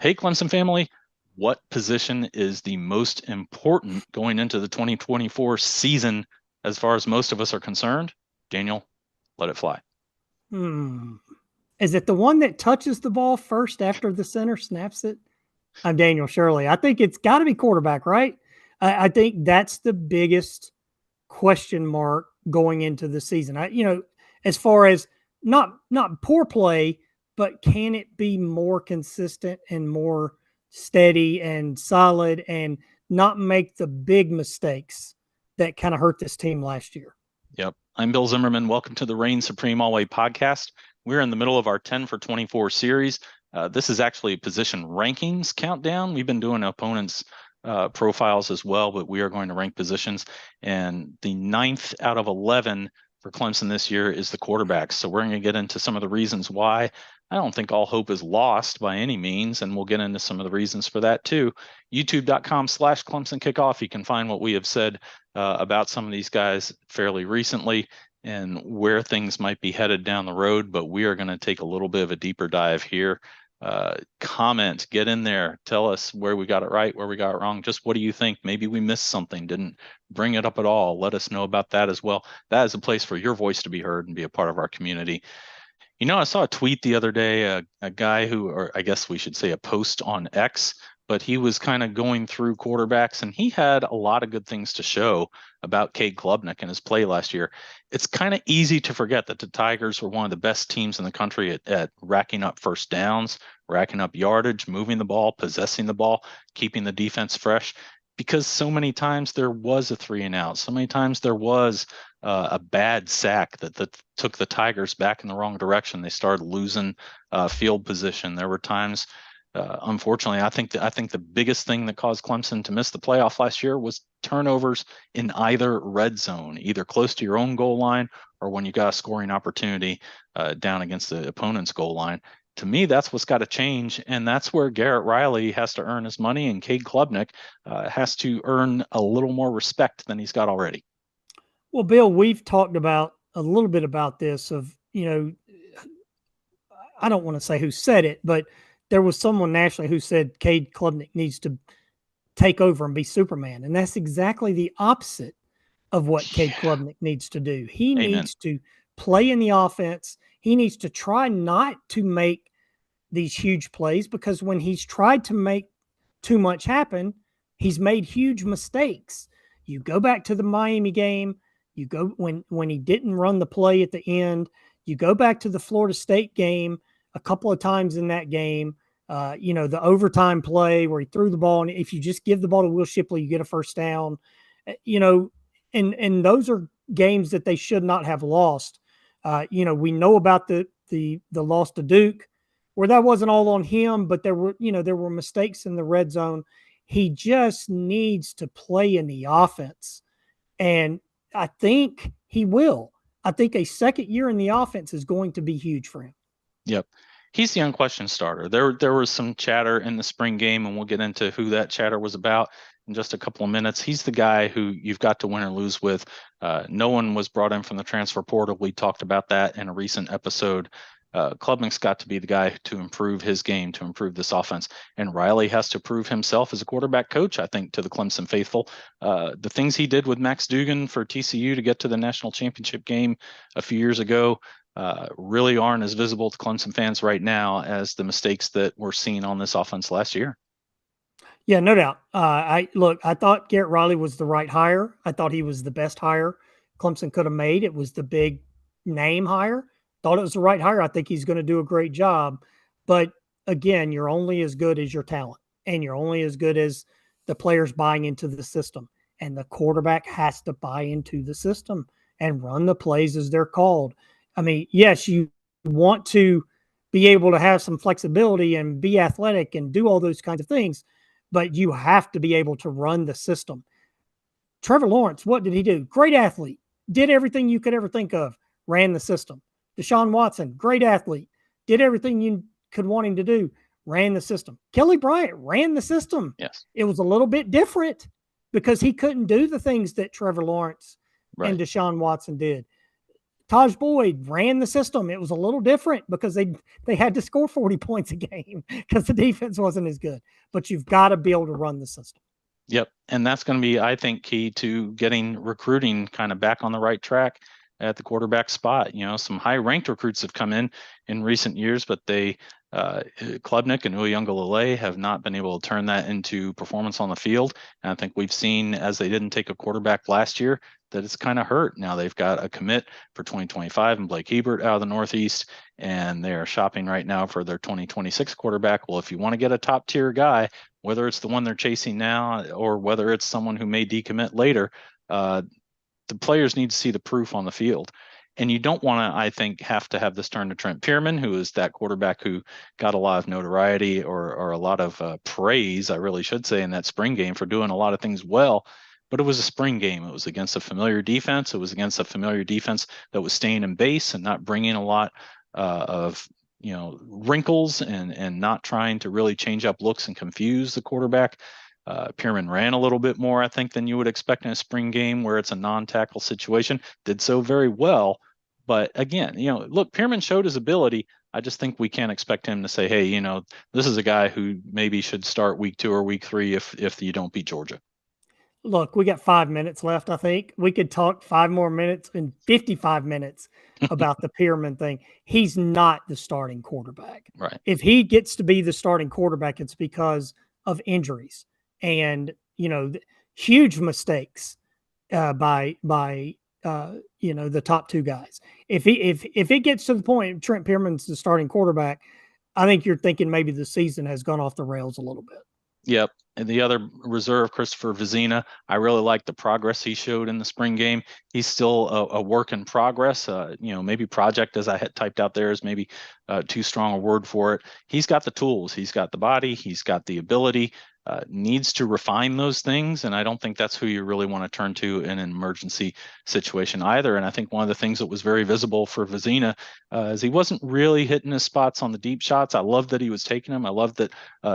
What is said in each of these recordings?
Hey, Clemson family, what position is the most important going into the 2024 season as far as most of us are concerned? Daniel, let it fly. Hmm. Is it the one that touches the ball first after the center snaps it? I'm Daniel Shirley. I think it's got to be quarterback, right? I think that's the biggest question mark going into the season. As far as not poor play, but can it be more consistent and more steady and solid and not make the big mistakes that kind of hurt this team last year? Yep. I'm Bill Zimmerman. Welcome to the Reign Supreme All Way podcast. We're in the middle of our 10 for 24 series. This is actually a position rankings countdown. We've been doing opponents' profiles as well, but we are going to rank positions. And the ninth out of 11 for Clemson this year is the quarterbacks. So we're going to get into some of the reasons why. I don't think all hope is lost by any means, and we'll get into some of the reasons for that too. YouTube.com/Clemson Kickoff. You can find what we have said about some of these guys fairly recently and where things might be headed down the road. But we are going to take a little bit of a deeper dive here. Comment, get in there, tell us where we got it right, where we got it wrong. Just what do you think? Maybe we missed something, didn't bring it up at all. Let us know about that as well. That is a place for your voice to be heard and be a part of our community. I saw a tweet the other day, a guy who, or I guess we should say a post on X, but he was kind of going through quarterbacks and he had a lot of good things to show about Cade Klubnik and his play last year. It's kind of easy to forget that the Tigers were one of the best teams in the country at racking up first downs, racking up yardage, moving the ball, possessing the ball, keeping the defense fresh. Because so many times there was a 3-and-out, so many times there was a bad sack that took the Tigers back in the wrong direction. They started losing field position. There were times, unfortunately, I think the biggest thing that caused Clemson to miss the playoff last year was turnovers in either red zone, either close to your own goal line or when you got a scoring opportunity down against the opponent's goal line. To me, that's what's got to change, and that's where Garrett Riley has to earn his money, and Cade Klubnik has to earn a little more respect than he's got already. Well, Bill, we've talked about a little bit about this I don't want to say who said it, but there was someone nationally who said Cade Klubnik needs to take over and be Superman. And that's exactly the opposite of what Cade Yeah, Klubnik needs to do. He amen. needs to play in the offense. He needs to try not to make these huge plays because when he's tried to make too much happen, he's made huge mistakes. You go back to the Miami game, you go when he didn't run the play at the end, you go back to the Florida State game a couple of times in that game. The overtime play where he threw the ball, and if you just give the ball to Will Shipley, you get a first down. And those are games that they should not have lost. We know about the loss to Duke, where that wasn't all on him, but there were mistakes in the red zone. He just needs to play in the offense, and I think he will. I think a second year in the offense is going to be huge for him. Yep. He's the unquestioned starter. There was some chatter in the spring game, and we'll get into who that chatter was about in just a couple of minutes. He's the guy who you've got to win or lose with. No one was brought in from the transfer portal. We talked about that in a recent episode. Klubnik's got to be the guy to improve his game, to improve this offense. And Riley has to prove himself as a quarterback coach, I think, to the Clemson faithful. The things he did with Max Duggan for TCU to get to the national championship game a few years ago really aren't as visible to Clemson fans right now as the mistakes that were seen on this offense last year. Yeah, no doubt. I thought Garrett Riley was the right hire. I thought he was the best hire Clemson could have made. It was the big name hire. Thought it was the right hire. I think he's going to do a great job. But again, you're only as good as your talent, and you're only as good as the players buying into the system. And the quarterback has to buy into the system and run the plays as they're called. I mean, yes, you want to be able to have some flexibility and be athletic and do all those kinds of things, but you have to be able to run the system. Trevor Lawrence, what did he do? Great athlete, did everything you could ever think of, ran the system. Deshaun Watson, great athlete, did everything you could want him to do, ran the system. Kelly Bryant ran the system. Yes. It was a little bit different because he couldn't do the things that Trevor Lawrence and Right. Deshaun Watson did. Taj Boyd ran the system. It was a little different because they had to score 40 points a game because the defense wasn't as good. But you've got to be able to run the system. Yep. And that's going to be, I think, key to getting recruiting kind of back on the right track at the quarterback spot. Some high ranked recruits have come in recent years, but Klubnik and Uiagalelei have not been able to turn that into performance on the field. And I think we've seen, as they didn't take a quarterback last year, that it's kind of hurt. Now they've got a commit for 2025 and Blake Hebert out of the Northeast, and they are shopping right now for their 2026 quarterback. Well, if you want to get a top tier guy, whether it's the one they're chasing now or whether it's someone who may decommit later, the players need to see the proof on the field. And you don't want to, I think, have to have this turn to Trent Pearman, who is that quarterback who got a lot of notoriety or a lot of praise, I really should say, in that spring game for doing a lot of things well. But it was a spring game. It was against a familiar defense. It was against a familiar defense that was staying in base and not bringing a lot of wrinkles and not trying to really change up looks and confuse the quarterback. Pearman ran a little bit more, I think, than you would expect in a spring game where it's a non-tackle situation. Did so very well. But again, look, Pearman showed his ability. I just think we can't expect him to say, hey, this is a guy who maybe should start week 2 or week 3 if you don't beat Georgia. Look, we got 5 minutes left. I think we could talk 5 more minutes and 55 minutes about the Pearman thing. He's not the starting quarterback. Right. If he gets to be the starting quarterback, it's because of injuries and, huge mistakes by the top 2 guys. If it gets to the point Trent Pearman's the starting quarterback, I think you're thinking maybe the season has gone off the rails a little bit. Yep. And the other reserve, Christopher Vizina, I really like the progress he showed in the spring game. He's still a work in progress. Maybe project, as I had typed out there, is maybe too strong a word for it. He's got the tools. He's got the body. He's got the ability. Needs to refine those things. And I don't think that's who you really want to turn to in an emergency situation either. And I think one of the things that was very visible for Vizina is he wasn't really hitting his spots on the deep shots. I love that he was taking them. I love that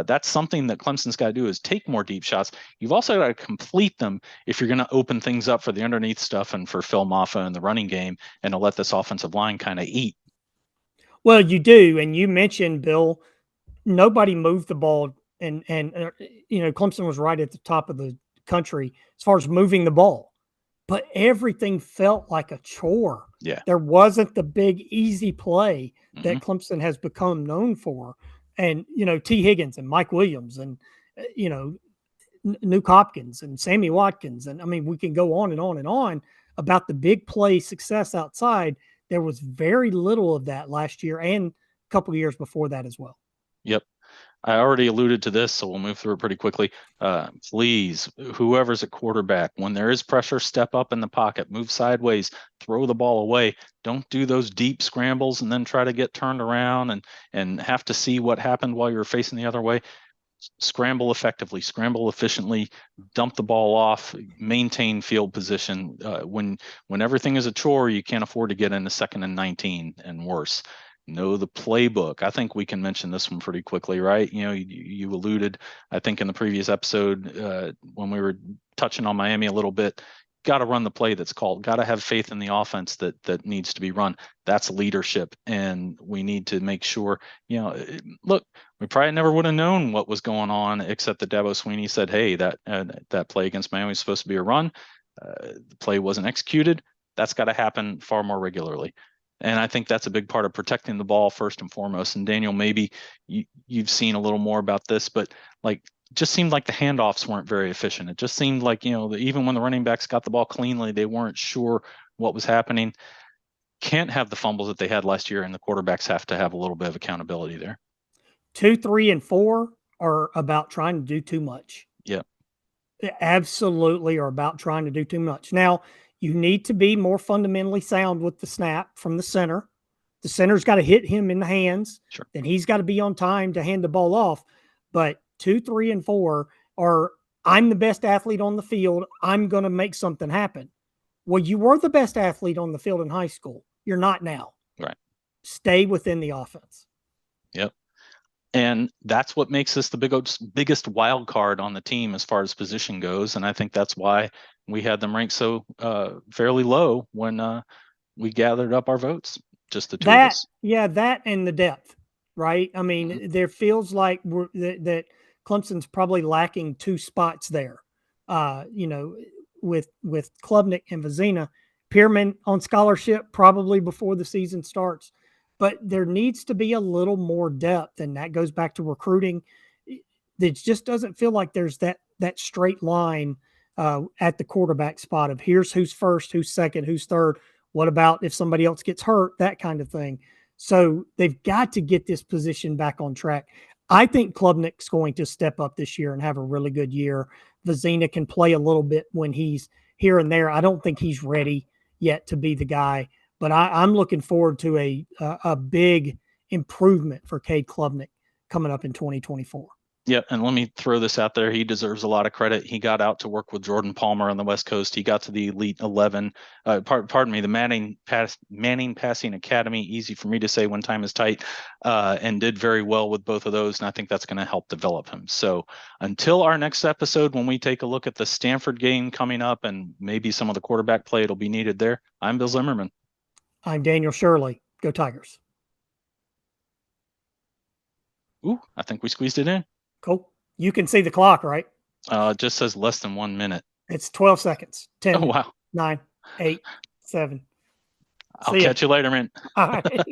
that's something that Clemson's got to do is take more deep shots. You've also got to complete them if you're going to open things up for the underneath stuff and for Phil Maffa in the running game and to let this offensive line kind of eat. Well, you do. And you mentioned, Bill, nobody moved the ball. And Clemson was right at the top of the country as far as moving the ball, but everything felt like a chore. Yeah, there wasn't the big easy play that Clemson has become known for. And T. Higgins and Mike Williams and Nuke Hopkins and Sammy Watkins, and I mean we can go on and on and on about the big play success outside. There was very little of that last year and a couple of years before that as well. Yep. I already alluded to this, so we'll move through it pretty quickly. Please, whoever's at quarterback, when there is pressure, step up in the pocket, move sideways, throw the ball away. Don't do those deep scrambles and then try to get turned around and have to see what happened while you're facing the other way. Scramble effectively, scramble efficiently, dump the ball off, maintain field position. When everything is a chore, you can't afford to get into 2nd and 19 and worse. Know the playbook. I think we can mention this one pretty quickly, right? You alluded, I think, in the previous episode when we were touching on Miami a little bit. Got to run the play that's called. Got to have faith in the offense that needs to be run. That's leadership, and we need to make sure. Look, we probably never would have known what was going on except that Dabo Swinney said, "Hey, that play against Miami was supposed to be a run. The play wasn't executed. That's got to happen far more regularly." And I think that's a big part of protecting the ball first and foremost. And Daniel, maybe you've seen a little more about this, but just seemed like the handoffs weren't very efficient. It just seemed like, even when the running backs got the ball cleanly, they weren't sure what was happening. Can't have the fumbles that they had last year, and the quarterbacks have to have a little bit of accountability there. 2, 3, and 4 are about trying to do too much. Yeah. They absolutely are about trying to do too much. Now, you need to be more fundamentally sound with the snap from the center. The center's got to hit him in the hands. Sure. Then he's got to be on time to hand the ball off. But 2, 3, and 4 are, I'm the best athlete on the field. I'm going to make something happen. Well, you were the best athlete on the field in high school. You're not now. Right. Stay within the offense. Yep. And that's what makes this the biggest wild card on the team as far as position goes. And I think that's why we had them ranked so fairly low when we gathered up our votes, just the two of us. Yeah, that and the depth, right? I mean, there feels like that Clemson's probably lacking two spots there. With Klubnik and Vizina, Pearman on scholarship probably before the season starts, but there needs to be a little more depth, and that goes back to recruiting. It just doesn't feel like there's that straight line at the quarterback spot of here's who's first, who's second, who's third. What about if somebody else gets hurt? That kind of thing. So they've got to get this position back on track. I think Klubnik's going to step up this year and have a really good year. Vizina can play a little bit when he's here and there. I don't think he's ready yet to be the guy, but I'm looking forward to a big improvement for Cade Klubnik coming up in 2024. Yep, and let me throw this out there. He deserves a lot of credit. He got out to work with Jordan Palmer on the West Coast. He got to the Elite 11. Pardon me, the Manning Passing Academy. Easy for me to say when time is tight, and did very well with both of those. And I think that's going to help develop him. So until our next episode, when we take a look at the Stanford game coming up and maybe some of the quarterback play it'll be needed there, I'm Bill Zimmerman. I'm Daniel Shirley. Go Tigers. Ooh, I think we squeezed it in. Cool. You can see the clock, right? It just says less than 1 minute. It's 12 seconds. 10. Oh, wow. 9, 8, 7. I'll catch you later, man. All right.